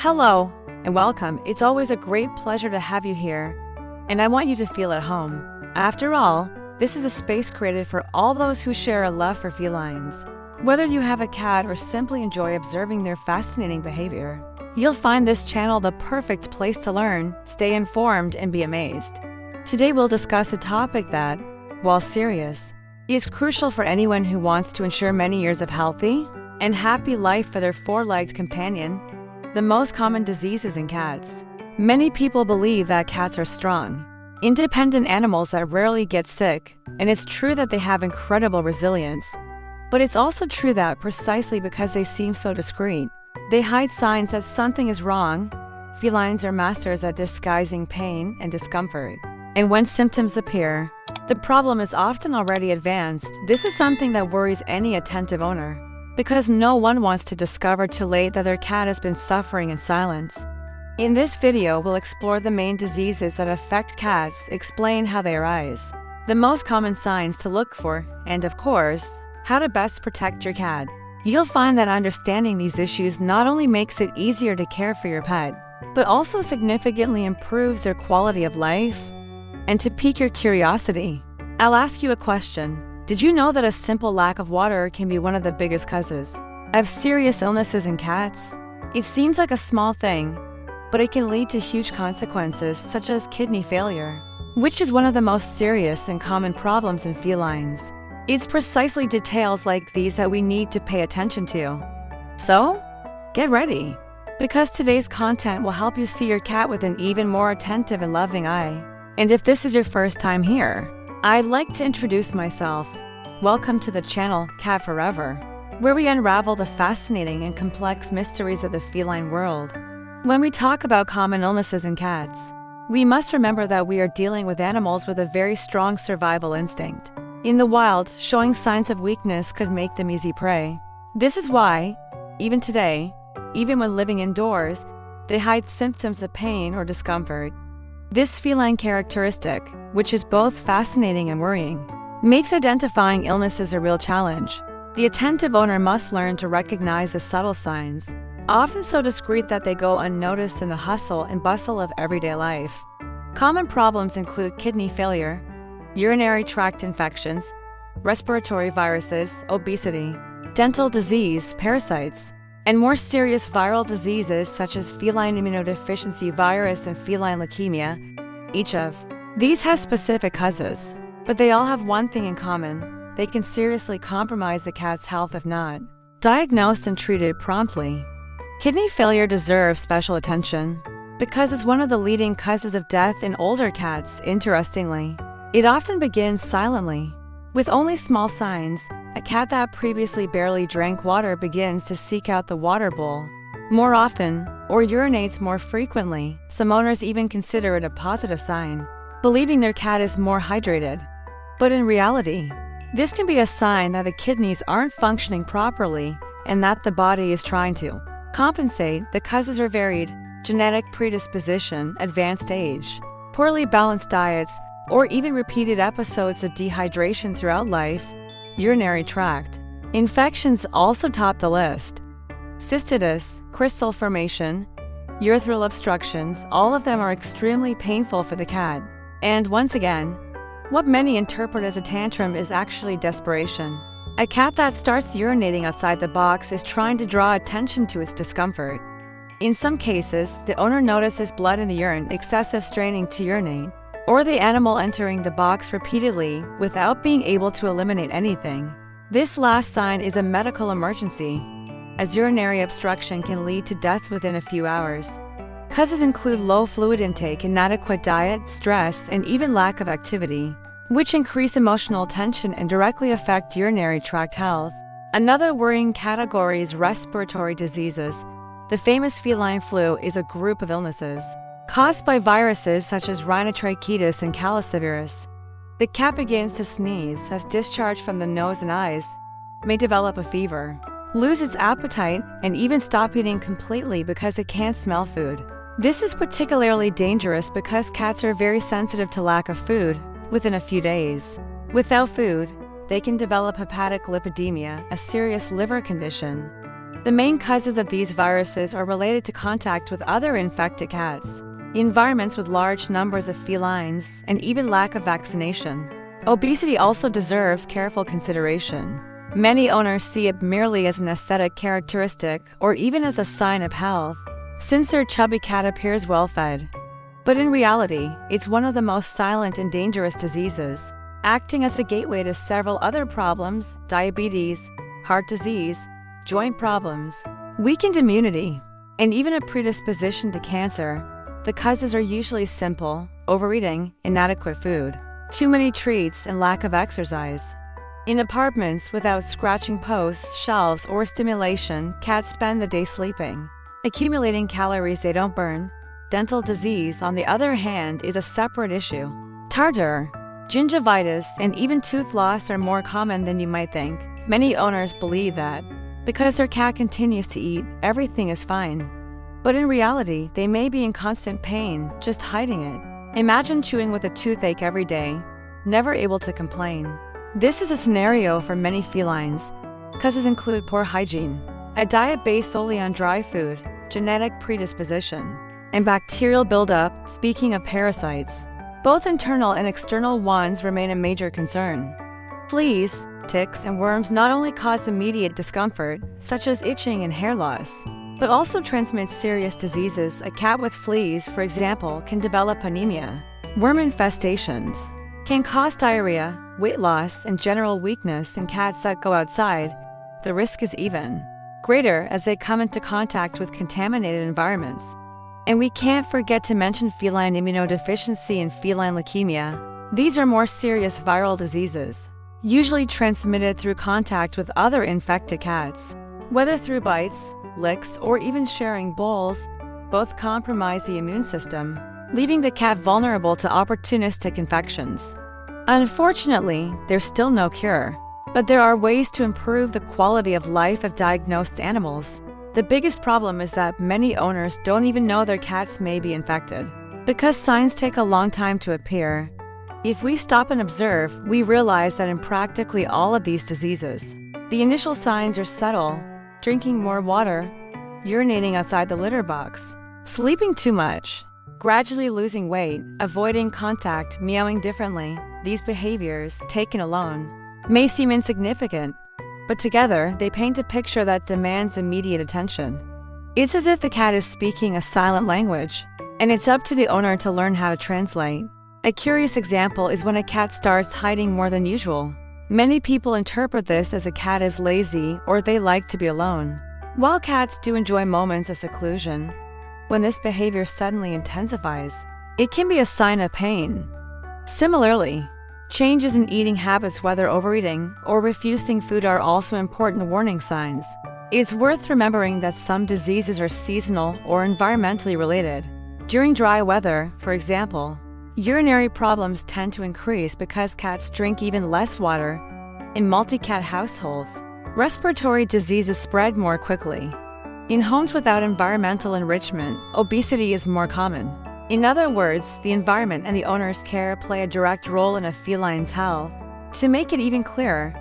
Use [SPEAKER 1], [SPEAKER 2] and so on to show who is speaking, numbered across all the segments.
[SPEAKER 1] Hello and welcome. It's always a great pleasure to have you here, and I want you to feel at home. After all, this is a space created for all those who share a love for felines. Whether you have a cat or simply enjoy observing their fascinating behavior, you'll find this channel the perfect place to learn, stay informed, and be amazed. Today we'll discuss a topic that, while serious, is crucial for anyone who wants to ensure many years of healthy and happy life for their four-legged companion: the most common diseases in cats. Many people believe that cats are strong, independent animals that rarely get sick, and it's true that they have incredible resilience. But it's also true that precisely because they seem so discreet, they hide signs that something is wrong. Felines are masters at disguising pain and discomfort, and when symptoms appear, the problem is often already advanced. This is something that worries any attentive owner, because no one wants to discover too late that their cat has been suffering in silence. In this video, we'll explore the main diseases that affect cats, explain how they arise, the most common signs to look for, and of course, how to best protect your cat. You'll find that understanding these issues not only makes it easier to care for your pet, but also significantly improves their quality of life. And to pique your curiosity, I'll ask you a question. Did you know that a simple lack of water can be one of the biggest causes of serious illnesses in cats? It seems like a small thing, but it can lead to huge consequences such as kidney failure, which is one of the most serious and common problems in felines. It's precisely details like these that we need to pay attention to. So, get ready, because today's content will help you see your cat with an even more attentive and loving eye. And if this is your first time here, I'd like to introduce myself. Welcome to the channel Cat Forever, where we unravel the fascinating and complex mysteries of the feline world. When we talk about common illnesses in cats, we must remember that we are dealing with animals with a very strong survival instinct. In the wild, showing signs of weakness could make them easy prey. This is why, even today, even when living indoors, they hide symptoms of pain or discomfort. This feline characteristic, which is both fascinating and worrying, makes identifying illnesses a real challenge. The attentive owner must learn to recognize the subtle signs, often so discreet that they go unnoticed in the hustle and bustle of everyday life. Common problems include kidney failure, urinary tract infections, respiratory viruses, obesity, dental disease, parasites, and more serious viral diseases such as feline immunodeficiency virus and feline leukemia. Each of these has specific causes, but they all have one thing in common: they can seriously compromise the cat's health if not diagnosed and treated promptly. Kidney failure deserves special attention because it's one of the leading causes of death in older cats. Interestingly, it often begins silently. With only small signs, a cat that previously barely drank water begins to seek out the water bowl more often or urinates more frequently. Some owners even consider it a positive sign, believing their cat is more hydrated. But in reality, this can be a sign that the kidneys aren't functioning properly and that the body is trying to compensate. The causes are varied: genetic predisposition, advanced age, poorly balanced diets, or even repeated episodes of dehydration throughout life. Urinary tract infections also top the list. Cystitis, crystal formation, urethral obstructions, all of them are extremely painful for the cat. And once again, what many interpret as a tantrum is actually desperation. A cat that starts urinating outside the box is trying to draw attention to its discomfort. In some cases, the owner notices blood in the urine, excessive straining to urinate, or the animal entering the box repeatedly without being able to eliminate anything. This last sign is a medical emergency, as urinary obstruction can lead to death within a few hours. Causes include low fluid intake, inadequate diet, stress, and even lack of activity, which increase emotional tension and directly affect urinary tract health. Another worrying category is respiratory diseases. The famous feline flu is a group of illnesses caused by viruses such as rhinotracheatis and calicivirus. The cat begins to sneeze, has discharge from the nose and eyes, may develop a fever, lose its appetite, and even stop eating completely because it can't smell food. This is particularly dangerous because cats are very sensitive to lack of food within a few days. Without food, they can develop hepatic lipidemia, a serious liver condition. The main causes of these viruses are related to contact with other infected cats, environments with large numbers of felines, and even lack of vaccination. Obesity also deserves careful consideration. Many owners see it merely as an aesthetic characteristic or even as a sign of health, since their chubby cat appears well-fed. But in reality, it's one of the most silent and dangerous diseases, acting as the gateway to several other problems: diabetes, heart disease, joint problems, weakened immunity, and even a predisposition to cancer. The causes are usually simple: overeating, inadequate food, too many treats, and lack of exercise. In apartments without scratching posts, shelves, or stimulation, cats spend the day sleeping, accumulating calories they don't burn. Dental disease, on the other hand, is a separate issue. Tartar, gingivitis, and even tooth loss are more common than you might think. Many owners believe that because their cat continues to eat, everything is fine. But in reality, they may be in constant pain, just hiding it. Imagine chewing with a toothache every day, never able to complain. This is a scenario for many felines. Causes include poor hygiene, a diet based solely on dry food, genetic predisposition, and bacterial buildup. Speaking of parasites, both internal and external ones remain a major concern. Fleas, ticks, and worms not only cause immediate discomfort, such as itching and hair loss, but also transmit serious diseases. A cat with fleas, for example, can develop anemia. Worm infestations can cause diarrhea, weight loss, and general weakness in cats that go outside. The risk is even greater as they come into contact with contaminated environments. And we can't forget to mention feline immunodeficiency and feline leukemia. These are more serious viral diseases, usually transmitted through contact with other infected cats. Whether through bites, licks, or even sharing bowls, both compromise the immune system, leaving the cat vulnerable to opportunistic infections. Unfortunately, there's still no cure, but there are ways to improve the quality of life of diagnosed animals. The biggest problem is that many owners don't even know their cats may be infected, because signs take a long time to appear. If we stop and observe, we realize that in practically all of these diseases, the initial signs are subtle: drinking more water, urinating outside the litter box, sleeping too much, gradually losing weight, avoiding contact, meowing differently. These behaviors, taken alone, may seem insignificant, but together they paint a picture that demands immediate attention. It's as if the cat is speaking a silent language, and it's up to the owner to learn how to translate. A curious example is when a cat starts hiding more than usual. Many people interpret this as a cat is lazy or they like to be alone. While cats do enjoy moments of seclusion, when this behavior suddenly intensifies, it can be a sign of pain. Similarly, changes in eating habits, whether overeating or refusing food, are also important warning signs. It's worth remembering that some diseases are seasonal or environmentally related. During dry weather, for example, urinary problems tend to increase because cats drink even less water. In multi-cat households, respiratory diseases spread more quickly. In homes without environmental enrichment, obesity is more common. In other words, the environment and the owner's care play a direct role in a feline's health. To make it even clearer,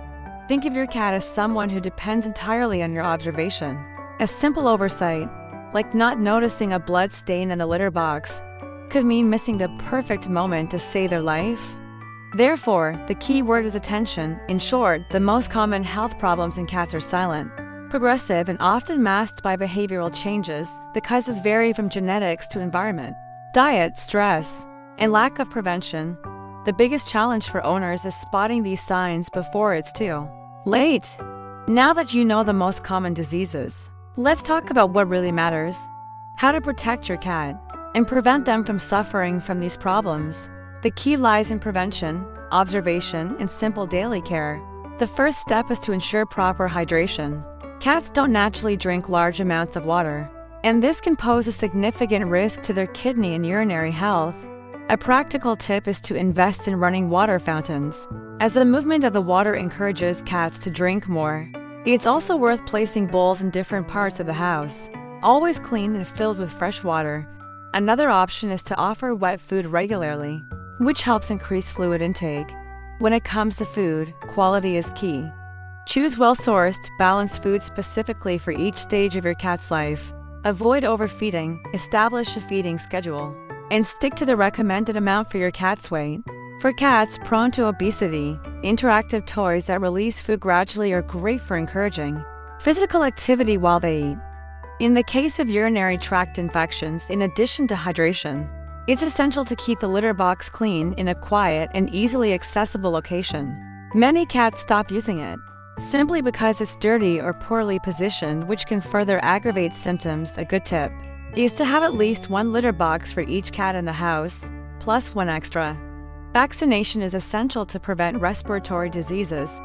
[SPEAKER 1] think of your cat as someone who depends entirely on your observation. A simple oversight, like not noticing a blood stain in the litter box, could mean missing the perfect moment to save their life. Therefore, the key word is attention. In short, the most common health problems in cats are silent, progressive, and often masked by behavioral changes. The causes vary from genetics to environment, diet, stress, and lack of prevention. The biggest challenge for owners is spotting these signs before it's too late. Now that you know the most common diseases, let's talk about what really matters: how to protect your cat and prevent them from suffering from these problems. The key lies in prevention, observation, and simple daily care. The first step is to ensure proper hydration. Cats don't naturally drink large amounts of water, and this can pose a significant risk to their kidney and urinary health. A practical tip is to invest in running water fountains, as the movement of the water encourages cats to drink more. It's also worth placing bowls in different parts of the house, always clean and filled with fresh water. Another option is to offer wet food regularly, which helps increase fluid intake. When it comes to food, quality is key. Choose well-sourced, balanced food specifically for each stage of your cat's life. Avoid overfeeding, establish a feeding schedule, and stick to the recommended amount for your cat's weight. For cats prone to obesity, interactive toys that release food gradually are great for encouraging physical activity while they eat. In the case of urinary tract infections, in addition to hydration, it's essential to keep the litter box clean in a quiet and easily accessible location. Many cats stop using it simply because it's dirty or poorly positioned, which can further aggravate symptoms. A good tip is to have at least one litter box for each cat in the house, plus one extra. Vaccination is essential to prevent respiratory diseases.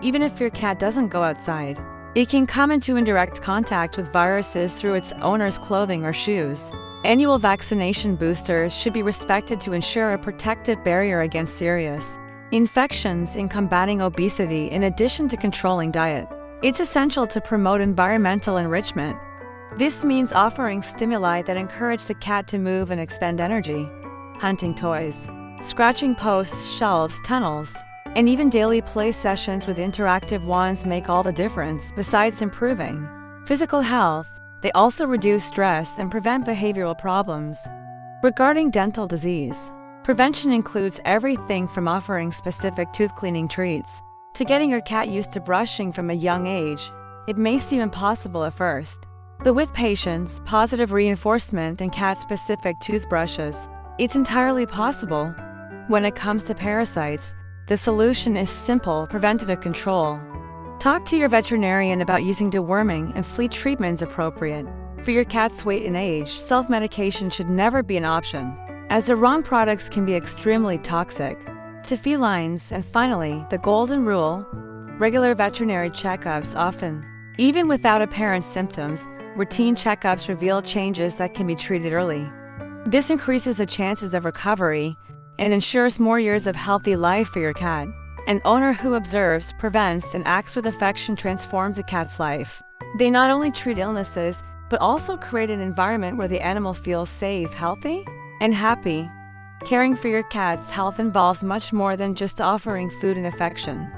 [SPEAKER 1] Even if your cat doesn't go outside, it can come into indirect contact with viruses through its owner's clothing or shoes. Annual vaccination boosters should be respected to ensure a protective barrier against serious infections. In combating obesity, in addition to controlling diet, it's essential to promote environmental enrichment. This means offering stimuli that encourage the cat to move and expend energy. Hunting toys, scratching posts, shelves, tunnels, and even daily play sessions with interactive wands make all the difference. Besides improving physical health, they also reduce stress and prevent behavioral problems. Regarding dental disease, prevention includes everything from offering specific tooth cleaning treats to getting your cat used to brushing from a young age. It may seem impossible at first, but with patience, positive reinforcement, and cat-specific toothbrushes, it's entirely possible. When it comes to parasites, the solution is simple: preventative control. Talk to your veterinarian about using deworming and flea treatments appropriate for your cat's weight and age. Self-medication should never be an option, as the wrong products can be extremely toxic to felines. And finally, the golden rule: regular veterinary checkups. Often, even without apparent symptoms, routine checkups reveal changes that can be treated early. This increases the chances of recovery and ensures more years of healthy life for your cat. An owner who observes, prevents, and acts with affection transforms a cat's life. They not only treat illnesses, but also create an environment where the animal feels safe, healthy, and happy. Caring for your cat's health involves much more than just offering food and affection.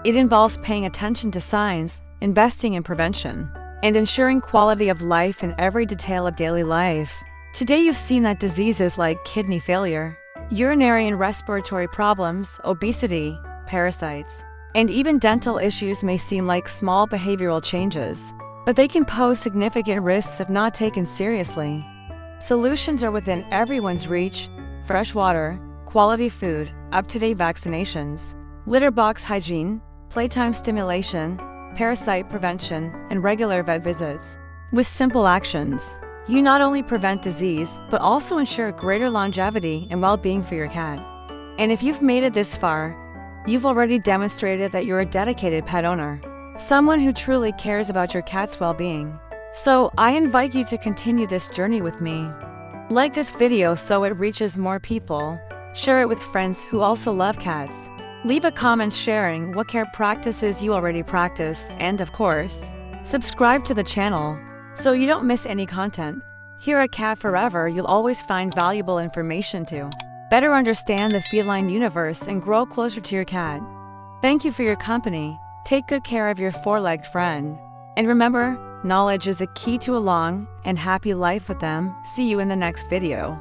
[SPEAKER 1] It involves paying attention to signs, investing in prevention, and ensuring quality of life in every detail of daily life. Today you've seen that diseases like kidney failure, urinary and respiratory problems, obesity, parasites, and even dental issues may seem like small behavioral changes, but they can pose significant risks if not taken seriously. Solutions are within everyone's reach: fresh water, quality food, up-to-date vaccinations, litter box hygiene, playtime stimulation, parasite prevention, and regular vet visits. With simple actions, you not only prevent disease, but also ensure greater longevity and well-being for your cat. And if you've made it this far, you've already demonstrated that you're a dedicated pet owner, someone who truly cares about your cat's well-being. So I invite you to continue this journey with me. Like this video so it reaches more people. Share it with friends who also love cats. Leave a comment sharing what care practices you already practice, and of course, subscribe to the channel so you don't miss any content. Here at Cat Forever, you'll always find valuable information to better understand the feline universe and grow closer to your cat. Thank you for your company. Take good care of your four-legged friend. And remember, knowledge is the key to a long and happy life with them. See you in the next video.